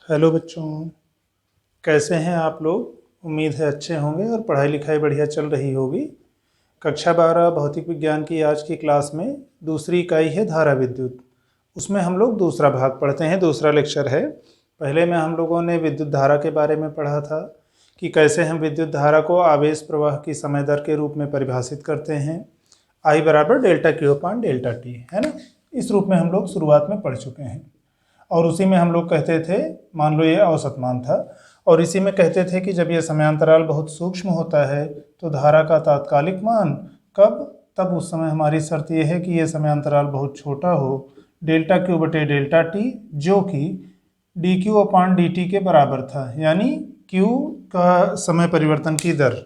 Hello बच्चों, कैसे हैं आप लोग। उम्मीद है अच्छे होंगे और पढ़ाई लिखाई बढ़िया चल रही होगी। कक्षा 12 भौतिक विज्ञान की आज की क्लास में दूसरी इकाई है धारा विद्युत। उसमें हम लोग दूसरा भाग पढ़ते हैं, दूसरा लेक्चर है। पहले में हम लोगों ने विद्युत धारा के बारे में पढ़ा था कि कैसे हम विद्युत धारा को आवेश प्रवाह की समय दर के रूप में परिभाषित करते हैं। I बराबर डेल्टा क्यू अपान डेल्टा टी, है ना। इस रूप में हम लोग शुरुआत में पढ़ चुके हैं और उसी में हम लोग कहते थे, मान लो ये औसत मान था, और इसी में कहते थे कि जब ये समयांतराल बहुत सूक्ष्म होता है तो धारा का तात्कालिक मान कब, तब उस समय हमारी शर्त ये है कि ये समयांतराल बहुत छोटा हो, डेल्टा क्यू बटे डेल्टा टी, जो कि डी क्यू अपान डी टी के बराबर था। यानी क्यू का समय परिवर्तन की दर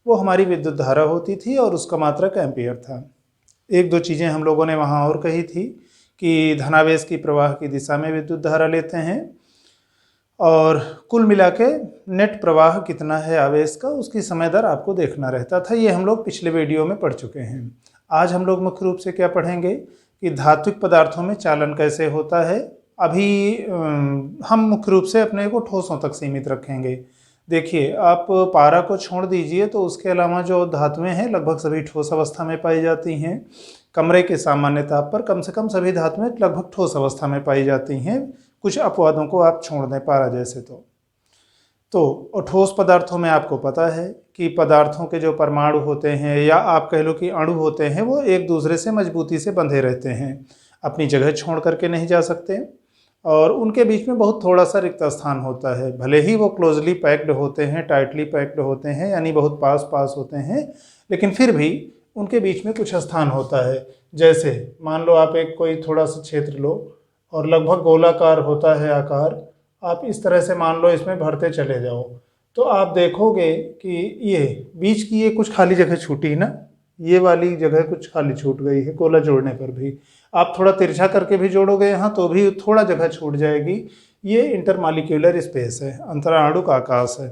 वो हमारी विद्युत धारा होती थी और उसका मात्रक एम्पियर था। एक दो चीज़ें हम लोगों ने वहाँ और कही थी कि धनावेश की प्रवाह की दिशा में विद्युत धारा लेते हैं और कुल मिला के नेट प्रवाह कितना है आवेश का, उसकी समय दर आपको देखना रहता था। ये हम लोग पिछले वीडियो में पढ़ चुके हैं। आज हम लोग मुख्य रूप से क्या पढ़ेंगे कि धात्विक पदार्थों में चालन कैसे होता है। अभी हम मुख्य रूप से अपने को ठोसों तक सीमित रखेंगे। देखिए, आप पारा को छोड़ दीजिए तो उसके अलावा जो धातुएं हैं लगभग सभी ठोस अवस्था में पाई जाती हैं। कमरे के सामान्य ताप पर कम से कम सभी धातुएं लगभग ठोस अवस्था में पाई जाती हैं, कुछ अपवादों को आप छोड़ दें पारा जैसे। और ठोस पदार्थों में आपको पता है कि पदार्थों के जो परमाणु होते हैं या आप कह लो कि अणु होते हैं, वो एक दूसरे से मजबूती से बंधे रहते हैं, अपनी जगह छोड़ करके नहीं जा सकते और उनके बीच में बहुत थोड़ा सा रिक्त स्थान होता है। भले ही वो क्लोजली पैक्ड होते हैं, टाइटली पैक्ड होते हैं, यानी बहुत पास पास होते हैं, लेकिन फिर भी उनके बीच में कुछ स्थान होता है। जैसे मान लो आप एक कोई थोड़ा सा क्षेत्र लो और लगभग गोलाकार होता है आकार, आप इस तरह से मान लो इसमें भरते चले जाओ तो आप देखोगे कि ये बीच की ये कुछ खाली जगह छूटी ना, ये वाली जगह कुछ खाली छूट गई है। गोला जोड़ने पर भी आप थोड़ा तिरछा करके भी जोड़ोगे यहाँ तो भी थोड़ा जगह छूट जाएगी। ये इंटरमॉलिक्यूलर स्पेस है, अंतराणु का आकाश है।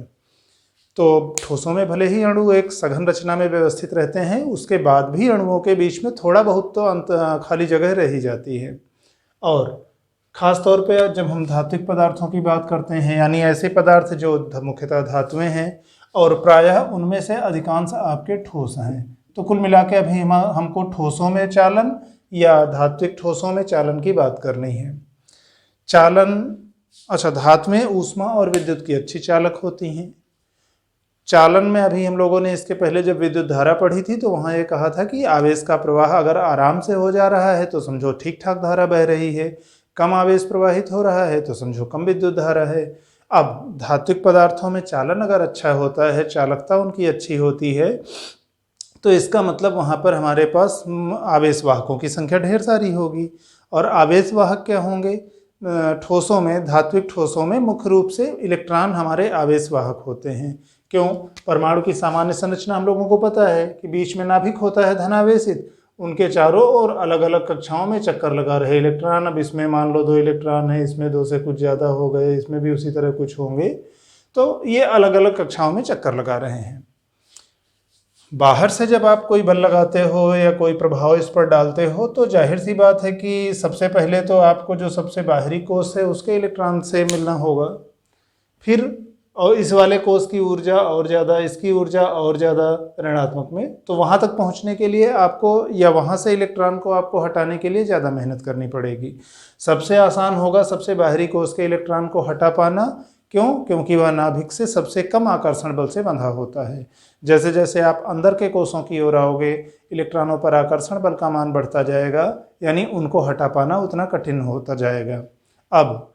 तो ठोसों में भले ही अणु एक सघन रचना में व्यवस्थित रहते हैं, उसके बाद भी अणुओं के बीच में थोड़ा बहुत तो खाली जगह रह ही जाती है। और ख़ास तौर पे जब हम धात्विक पदार्थों की बात करते हैं, यानी ऐसे पदार्थ जो मुख्यतः धातुएं हैं और प्रायः उनमें से अधिकांश आपके ठोस हैं। तो कुल मिला के अभी हमको ठोसों में चालन या धात्विक ठोसों में चालन की बात करनी है। चालन, अच्छा, धातुएं ऊष्मा और विद्युत की अच्छी चालक होती हैं। चालन में अभी हम लोगों ने इसके पहले जब विद्युत धारा पढ़ी थी तो वहाँ ये कहा था कि आवेश का प्रवाह अगर आराम से हो जा रहा है तो समझो ठीक ठाक धारा बह रही है, कम आवेश प्रवाहित हो रहा है तो समझो कम विद्युत धारा है। अब धात्विक पदार्थों में चालन अगर अच्छा होता है, चालकता उनकी अच्छी होती है, तो इसका मतलब वहाँ पर हमारे पास आवेश वाहकों की संख्या ढेर सारी होगी। और आवेश वाहक क्या होंगे? ठोसों में, धात्विक ठोसों में मुख्य रूप से इलेक्ट्रॉन हमारे आवेश वाहक होते हैं। क्यों? परमाणु की सामान्य संरचना हम लोगों को पता है कि बीच में नाभिक होता है धनावेशित, उनके चारों ओर अलग अलग कक्षाओं में चक्कर लगा रहे इलेक्ट्रॉन। अब इसमें मान लो 2 इलेक्ट्रॉन है, इसमें 2 से कुछ ज़्यादा हो गए, इसमें भी उसी तरह कुछ होंगे, तो ये अलग अलग कक्षाओं में चक्कर लगा रहे हैं। बाहर से जब आप कोई बल लगाते हो या कोई प्रभाव इस पर डालते हो तो जाहिर सी बात है कि सबसे पहले तो आपको जो सबसे बाहरी कोष है उसके इलेक्ट्रॉन से मिलना होगा, फिर और इस वाले कोष की ऊर्जा और ज़्यादा, इसकी ऊर्जा और ज़्यादा ऋणात्मक में, तो वहाँ तक पहुँचने के लिए आपको या वहाँ से इलेक्ट्रॉन को आपको हटाने के लिए ज़्यादा मेहनत करनी पड़ेगी। सबसे आसान होगा सबसे बाहरी कोष के इलेक्ट्रॉन को हटा पाना। क्यों? क्योंकि वह नाभिक से सबसे कम आकर्षण बल से बंधा होता है। जैसे जैसे आप अंदर के कोषों की ओर आओगे, इलेक्ट्रॉनों पर आकर्षण बल का मान बढ़ता जाएगा, यानी उनको हटा पाना उतना कठिन होता जाएगा। अब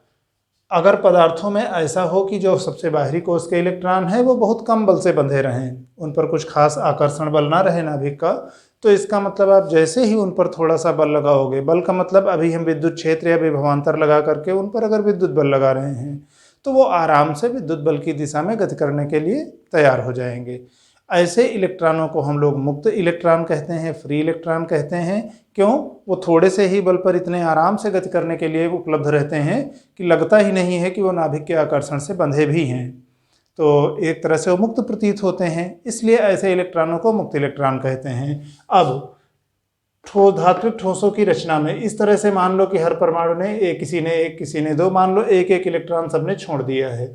अगर पदार्थों में ऐसा हो कि जो सबसे बाहरी कोष के इलेक्ट्रॉन है वो बहुत कम बल से बंधे रहें, उन पर कुछ खास आकर्षण बल ना रहे नाभिक का, तो इसका मतलब आप जैसे ही उन पर थोड़ा सा बल लगाओगे, बल का मतलब अभी हम विद्युत क्षेत्र या विभवांतर लगा करके उन पर अगर विद्युत बल लगा रहे हैं तो वो आराम से विद्युत बल की दिशा में गति करने के लिए तैयार हो जाएंगे। ऐसे इलेक्ट्रॉनों को हम लोग मुक्त इलेक्ट्रॉन कहते हैं, फ्री इलेक्ट्रॉन कहते हैं। क्यों? वो थोड़े से ही बल पर इतने आराम से गति करने के लिए उपलब्ध रहते हैं कि लगता ही नहीं है कि वो नाभिक के आकर्षण से बंधे भी हैं। तो एक तरह से वो मुक्त प्रतीत होते हैं, इसलिए ऐसे इलेक्ट्रॉनों को मुक्त इलेक्ट्रॉन कहते हैं। अब धात्विक ठोसों की रचना में इस तरह से मान लो कि हर परमाणु ने किसी ने दो, मान लो एक एक इलेक्ट्रॉन सबने छोड़ दिया है।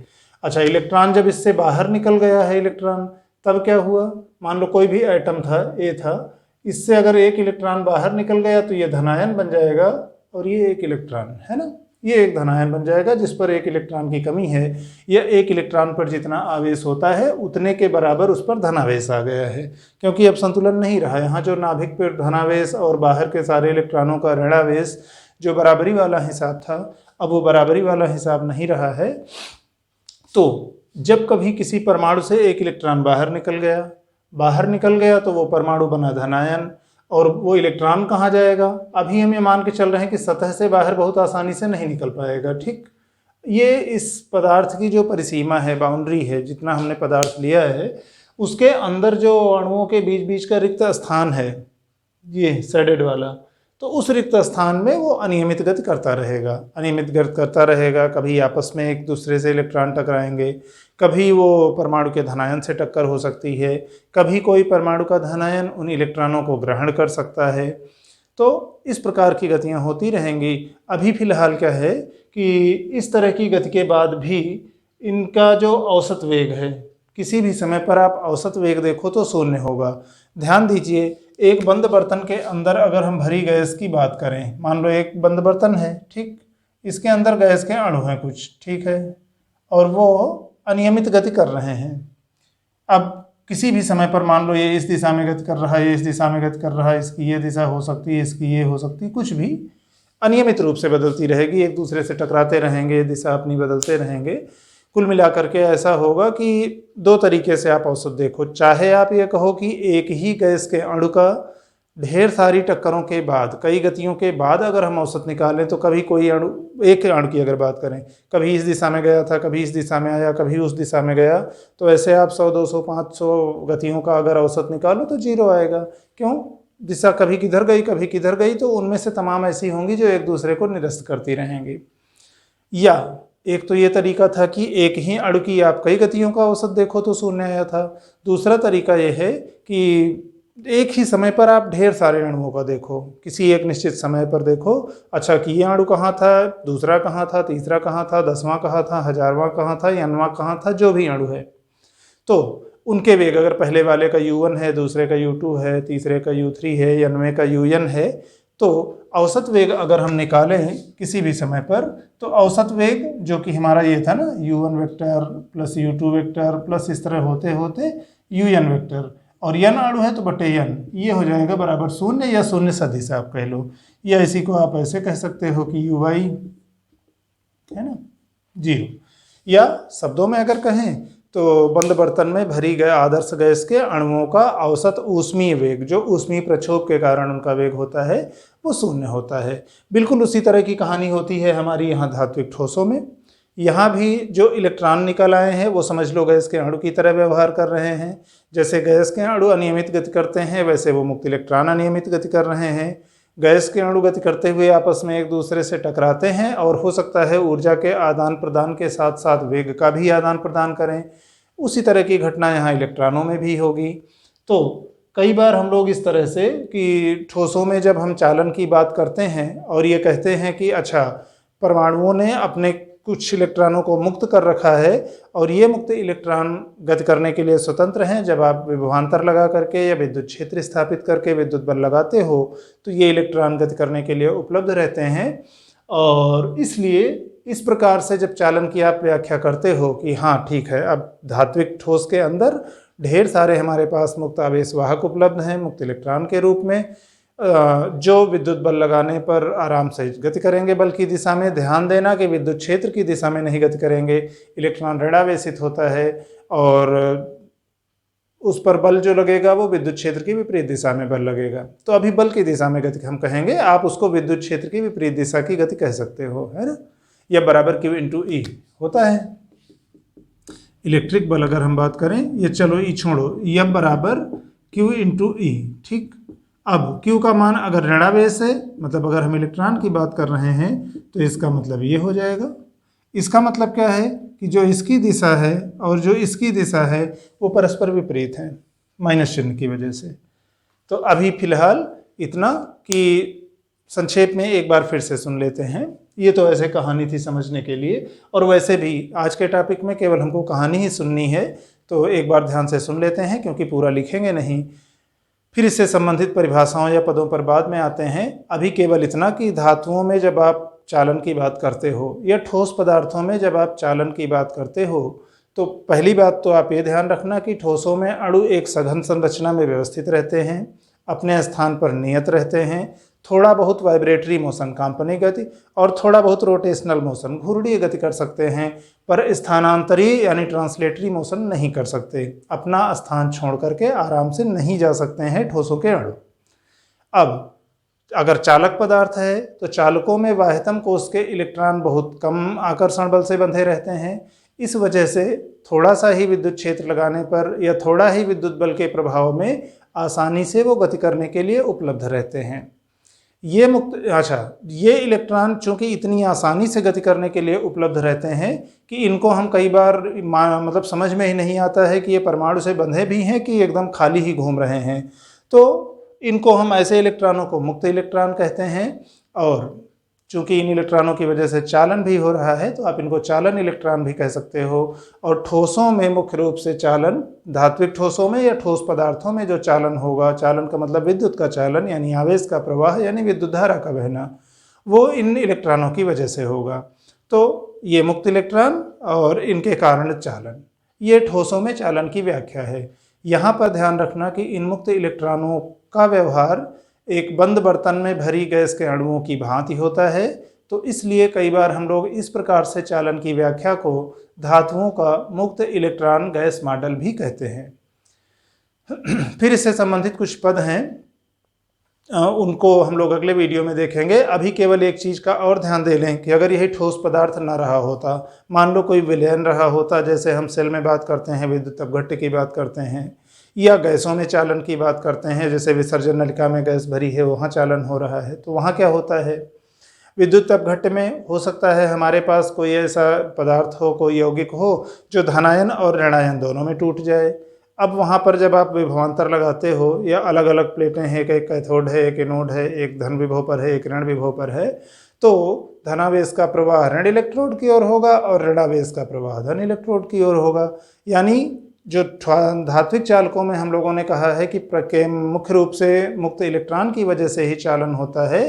अच्छा, इलेक्ट्रॉन जब इससे बाहर निकल गया है इलेक्ट्रॉन, तब क्या हुआ? मान लो कोई भी एटम था, ए था, इससे अगर एक इलेक्ट्रॉन बाहर निकल गया तो ये धनायन बन जाएगा और ये एक इलेक्ट्रॉन है ना, ये एक धनायन बन जाएगा जिस पर एक इलेक्ट्रॉन की कमी है। यह एक इलेक्ट्रॉन पर जितना आवेश होता है उतने के बराबर उस पर धनावेश आ गया है, क्योंकि अब संतुलन नहीं रहा। यहाँ जो नाभिक पर धनावेश और बाहर के सारे इलेक्ट्रॉनों का ऋणावेश जो बराबरी वाला हिसाब था, अब वो बराबरी वाला हिसाब नहीं रहा है। तो जब कभी किसी परमाणु से एक इलेक्ट्रॉन बाहर निकल गया तो वो परमाणु बना धनायन, और वो इलेक्ट्रॉन कहाँ जाएगा? अभी हम ये मान के चल रहे हैं कि सतह से बाहर बहुत आसानी से नहीं निकल पाएगा, ठीक। ये इस पदार्थ की जो परिसीमा है, बाउंड्री है, जितना हमने पदार्थ लिया है उसके अंदर जो अणुओं के बीच बीच का रिक्त स्थान है, ये शेडेड वाला, तो उस रिक्त स्थान में वो अनियमित गति करता रहेगा। कभी आपस में एक दूसरे से इलेक्ट्रॉन टकराएंगे, कभी वो परमाणु के धनायन से टक्कर हो सकती है, कभी कोई परमाणु का धनायन उन इलेक्ट्रॉनों को ग्रहण कर सकता है। तो इस प्रकार की गतियां होती रहेंगी। अभी फिलहाल क्या है कि इस तरह की गति के बाद भी इनका जो औसत वेग है, किसी भी समय पर आप औसत वेग देखो तो शून्य होगा। ध्यान दीजिए, एक बंद बर्तन के अंदर अगर हम भरी गैस की बात करें, मान लो एक बंद बर्तन है, ठीक, इसके अंदर गैस के अणु हैं कुछ, ठीक है, और वो अनियमित गति कर रहे हैं। अब किसी भी समय पर मान लो ये इस दिशा में गति कर रहा है, ये इस दिशा में गति कर रहा है, इसकी ये दिशा हो सकती है, इसकी ये हो सकती है, कुछ भी अनियमित रूप से बदलती रहेगी, एक दूसरे से टकराते रहेंगे, दिशा अपनी बदलते रहेंगे। कुल मिलाकर के ऐसा होगा कि दो तरीके से आप औसत देखो। चाहे आप ये कहो कि एक ही गैस के अणु का ढेर सारी टक्करों के बाद, कई गतियों के बाद अगर हम औसत निकालें तो कभी कोई अणु, एक अणु की अगर बात करें, कभी इस दिशा में गया था, कभी इस दिशा में आया, कभी उस दिशा में गया, तो ऐसे आप 100, 200, 500 गतियों का अगर औसत निकालो तो 0 आएगा। क्यों? दिशा कभी किधर गई, कभी किधर गई, तो उनमें से तमाम ऐसी होंगी जो एक दूसरे को निरस्त करती रहेंगी। या एक तो ये तरीका था कि एक ही अणु की आप कई गतियों का औसत देखो तो शून्य आया था। दूसरा तरीका यह है कि एक ही समय पर आप ढेर सारे अणुओं का देखो, किसी एक निश्चित समय पर देखो, अच्छा कि ये अणु कहाँ था, दूसरा कहाँ था, तीसरा कहाँ था, 10वां कहाँ था, 1000वां कहाँ था, 91वां कहाँ था, जो भी अणु है, तो उनके वेग अगर पहले वाले का U1 है, दूसरे का U2 है, तीसरे का U3 है, 91 का UN है, तो औसत वेग अगर हम निकालें किसी भी समय पर, तो औसत वेग जो कि हमारा ये था ना, U1 vector plus U2 vector plus इस तरह होते होते UN वेक्टर, और n अणु है तो बटे n, ये हो जाएगा बराबर 0 या शून्य सदिश आप कह लो, या इसी को आप ऐसे कह सकते हो कि UY है ना 0। या शब्दों में अगर कहें तो बंद बर्तन में भरी गए आदर्श गैस के अणुओं का औसत ऊष्मीय वेग, जो ऊष्मीय प्रक्षोभ के कारण उनका वेग होता है, वो 0 होता है। बिल्कुल उसी तरह की कहानी होती है हमारी यहाँ धात्विक ठोसों में। यहाँ भी जो इलेक्ट्रॉन निकल आए हैं वो समझ लो गैस के अणु की तरह व्यवहार कर रहे हैं। जैसे गैस के अणु अनियमित गति करते हैं, वैसे वो मुक्त इलेक्ट्रॉन अनियमित गति कर रहे हैं। गैस के अणु गति करते हुए आपस में एक दूसरे से टकराते हैं, और हो सकता है ऊर्जा के आदान प्रदान के साथ साथ वेग का भी आदान प्रदान करें। उसी तरह की घटना यहाँ इलेक्ट्रॉनों में भी होगी। तो कई बार हम लोग इस तरह से कि ठोसों में जब हम चालन की बात करते हैं और ये कहते हैं कि अच्छा परमाणुओं ने अपने कुछ इलेक्ट्रॉनों को मुक्त कर रखा है और ये मुक्त इलेक्ट्रॉन गति करने के लिए स्वतंत्र हैं, जब आप विभवांतर लगा करके या विद्युत क्षेत्र स्थापित करके विद्युत बल लगाते हो तो ये इलेक्ट्रॉन गति करने के लिए उपलब्ध रहते हैं। और इसलिए इस प्रकार से जब चालन की आप व्याख्या करते हो कि हाँ ठीक है, अब धात्विक ठोस के अंदर ढेर सारे हमारे पास मुक्त आवेश वाहक उपलब्ध हैं मुक्त इलेक्ट्रॉन के रूप में, जो विद्युत बल लगाने पर आराम से गति करेंगे बल की दिशा में। ध्यान देना कि विद्युत क्षेत्र की दिशा में नहीं गति करेंगे, इलेक्ट्रॉन ऋणावेशित होता है और उस पर बल जो लगेगा वो विद्युत क्षेत्र की विपरीत दिशा में बल लगेगा। तो अभी बल की दिशा में गति हम कहेंगे, आप उसको विद्युत क्षेत्र की विपरीत दिशा की गति कह सकते हो, है ना। यह बराबर Q इंटू E होता है। इलेक्ट्रिक बल अगर हम बात करें, ये चलो E छोड़ो, यह बराबर Q इंटू E, ठीक। अब Q का मान अगर ऋणावेश है, मतलब अगर हम इलेक्ट्रॉन की बात कर रहे हैं, तो इसका मतलब ये हो जाएगा। इसका मतलब क्या है कि जो इसकी दिशा है और जो इसकी दिशा है वो परस्पर विपरीत हैं माइनस चिन्ह की वजह से। तो अभी फिलहाल इतना कि संक्षेप में एक बार फिर से सुन लेते हैं। ये तो ऐसे कहानी थी समझने के लिए, और वैसे भी आज के टॉपिक में केवल हमको कहानी ही सुननी है, तो एक बार ध्यान से सुन लेते हैं क्योंकि पूरा लिखेंगे नहीं। फिर इससे संबंधित परिभाषाओं या पदों पर बाद में आते हैं। अभी केवल इतना कि धातुओं में जब आप चालन की बात करते हो या ठोस पदार्थों में जब आप चालन की बात करते हो, तो पहली बात तो आप ये ध्यान रखना कि ठोसों में अणु एक सघन संरचना में व्यवस्थित रहते हैं, अपने स्थान पर नियत रहते हैं, थोड़ा बहुत वाइब्रेटरी मोशन कांपनिक गति और थोड़ा बहुत रोटेशनल मोशन घूर्णीय गति कर सकते हैं, पर स्थानांतरीय यानी ट्रांसलेटरी मोशन नहीं कर सकते। अपना स्थान छोड़ करके आराम से नहीं जा सकते हैं ठोसों के अणु। अब अगर चालक पदार्थ है तो चालकों में बाह्यतम कोश के इलेक्ट्रॉन बहुत कम आकर्षण बल से बंधे रहते हैं। इस वजह से थोड़ा सा ही विद्युत क्षेत्र लगाने पर या थोड़ा ही विद्युत बल के प्रभाव में आसानी से वो गति करने के लिए उपलब्ध रहते हैं। ये इलेक्ट्रॉन चूंकि इतनी आसानी से गति करने के लिए उपलब्ध रहते हैं कि इनको हम कई बार मतलब समझ में ही नहीं आता है कि ये परमाणु से बंधे भी हैं कि एकदम खाली ही घूम रहे हैं। तो इनको हम ऐसे इलेक्ट्रॉनों को मुक्त इलेक्ट्रॉन कहते हैं, और चूंकि इन इलेक्ट्रॉनों की वजह से चालन भी हो रहा है तो आप इनको चालन इलेक्ट्रॉन भी कह सकते हो। और ठोसों में मुख्य रूप से चालन, धात्विक ठोसों में या ठोस पदार्थों में जो चालन होगा, चालन का मतलब विद्युत का चालन यानी आवेश का प्रवाह यानी विद्युत धारा का बहना, वो इन इलेक्ट्रॉनों की वजह से होगा। तो ये मुक्त इलेक्ट्रॉन और इनके कारण चालन, ये ठोसों में चालन की व्याख्या है। यहाँ पर ध्यान रखना कि इन मुक्त इलेक्ट्रॉनों का व्यवहार एक बंद बर्तन में भरी गैस के अणुओं की भांति होता है, तो इसलिए कई बार हम लोग इस प्रकार से चालन की व्याख्या को धातुओं का मुक्त इलेक्ट्रॉन गैस मॉडल भी कहते हैं। फिर इससे संबंधित कुछ पद हैं, उनको हम लोग अगले वीडियो में देखेंगे। अभी केवल एक चीज़ का और ध्यान दे लें कि अगर यही ठोस पदार्थ ना रहा होता, मान लो कोई विलयन रहा होता, जैसे हम सेल में बात करते हैं, विद्युत अपघट्य की बात करते हैं, या गैसों में चालन की बात करते हैं, जैसे विसर्जन नलिका में गैस भरी है वहाँ चालन हो रहा है, तो वहाँ क्या होता है? विद्युत अपघट्य में हो सकता है हमारे पास कोई ऐसा पदार्थ हो, कोई यौगिक हो जो धनायन और ऋणायन दोनों में टूट जाए। अब वहाँ पर जब आप विभवांतर लगाते हो या अलग अलग प्लेटें हैं, एक कैथोड है, एक एनोड है, एक धन विभव पर है, एक ऋण विभव पर है, तो धनावेश का प्रवाह ऋण इलेक्ट्रोड की ओर होगा और ऋणावेश का प्रवाह धन इलेक्ट्रोड की ओर होगा। यानी जो धात्विक चालकों में हम लोगों ने कहा है कि मुख्य रूप से मुक्त इलेक्ट्रॉन की वजह से ही चालन होता है,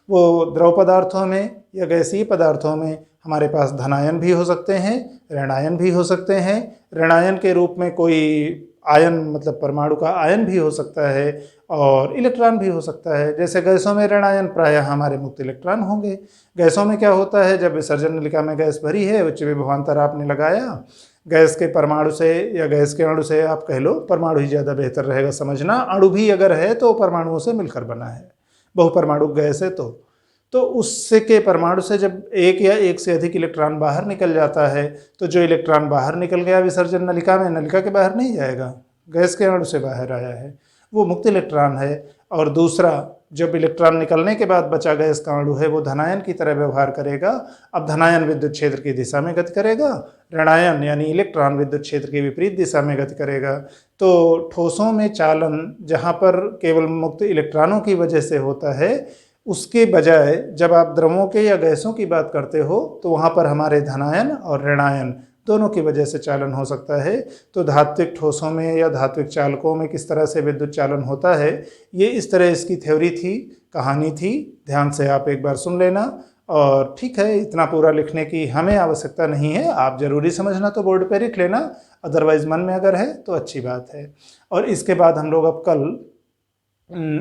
वो द्रव पदार्थों में या गैसीय पदार्थों में हमारे पास धनायन भी हो सकते हैं, ऋणायन भी हो सकते हैं। ऋणायन के रूप में कोई आयन मतलब परमाणु का आयन भी हो सकता है और इलेक्ट्रॉन भी हो सकता है। जैसे गैसों में ऋणायन प्रायः हमारे मुक्त इलेक्ट्रॉन होंगे। गैसों में क्या होता है, जब विसर्जन नलिका में गैस भरी है, उच्च विभवांतर आपने लगाया, गैस के परमाणु से या गैस के अणु से, आप कह लो परमाणु ही ज़्यादा बेहतर रहेगा समझना, अणु भी अगर है तो परमाणुओं से मिलकर बना है, बहुपरमाणु गैस है तो उससे के परमाणु से जब एक या एक से अधिक इलेक्ट्रॉन बाहर निकल जाता है, तो जो इलेक्ट्रॉन बाहर निकल गया विसर्जन नलिका में, नलिका के बाहर नहीं जाएगा, गैस के अणु से बाहर आया है, वो मुक्त इलेक्ट्रॉन है। और दूसरा, जब इलेक्ट्रॉन निकलने के बाद बचा गैस का अणु है, वो धनायन की तरह व्यवहार करेगा। अब धनायन विद्युत क्षेत्र की दिशा में गति करेगा, ऋणायन यानी इलेक्ट्रॉन विद्युत क्षेत्र की विपरीत दिशा में गति करेगा। तो ठोसों में चालन जहाँ पर केवल मुक्त इलेक्ट्रॉनों की वजह से होता है, उसके बजाय जब आप द्रवों के या गैसों की बात करते हो तो वहाँ पर हमारे धनायन और ऋणायन दोनों की वजह से चालन हो सकता है। तो धात्विक ठोसों में या धात्विक चालकों में किस तरह से विद्युत चालन होता है, ये इस तरह इसकी थ्योरी थी, कहानी थी। ध्यान से आप एक बार सुन लेना। और ठीक है, इतना पूरा लिखने की हमें आवश्यकता नहीं है, आप ज़रूरी समझना तो बोर्ड पर लिख लेना, अदरवाइज़ मन में अगर है तो अच्छी बात है। और इसके बाद हम लोग अब कल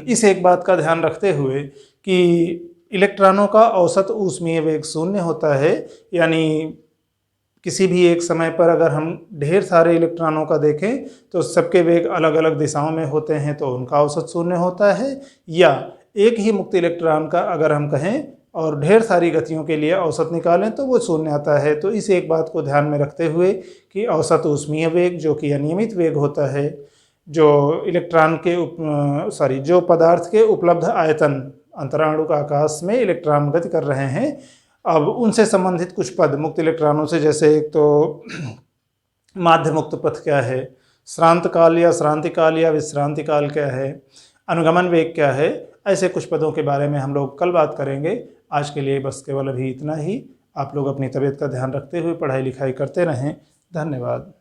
इस एक बात का ध्यान रखते हुए कि इलेक्ट्रॉनों का औसत ऊष्मीय वेग शून्य होता है, यानी किसी भी एक समय पर अगर हम ढेर सारे इलेक्ट्रॉनों का देखें तो सबके वेग अलग अलग दिशाओं में होते हैं, तो उनका औसत शून्य होता है। या एक ही मुक्त इलेक्ट्रॉन का अगर हम कहें और ढेर सारी गतियों के लिए औसत निकालें तो वो शून्य आता है। तो इस एक बात को ध्यान में रखते हुए कि औसत ऊष्मीय वेग जो कि अनियमित वेग होता है, जो इलेक्ट्रॉन के जो पदार्थ के उपलब्ध आयतन अंतराणु का आकाश में इलेक्ट्रॉन गति कर रहे हैं, अब उनसे संबंधित कुछ पद मुक्त इलेक्ट्रॉनों से, जैसे एक तो माध्य मुक्त पथ क्या है, श्रांत काल या श्रांति काल या विश्रांति काल क्या है, अनुगमन वेग क्या है, ऐसे कुछ पदों के बारे में हम लोग कल बात करेंगे। आज के लिए बस केवल अभी इतना ही। आप लोग अपनी तबीयत का ध्यान रखते हुए पढ़ाई लिखाई करते रहें। धन्यवाद।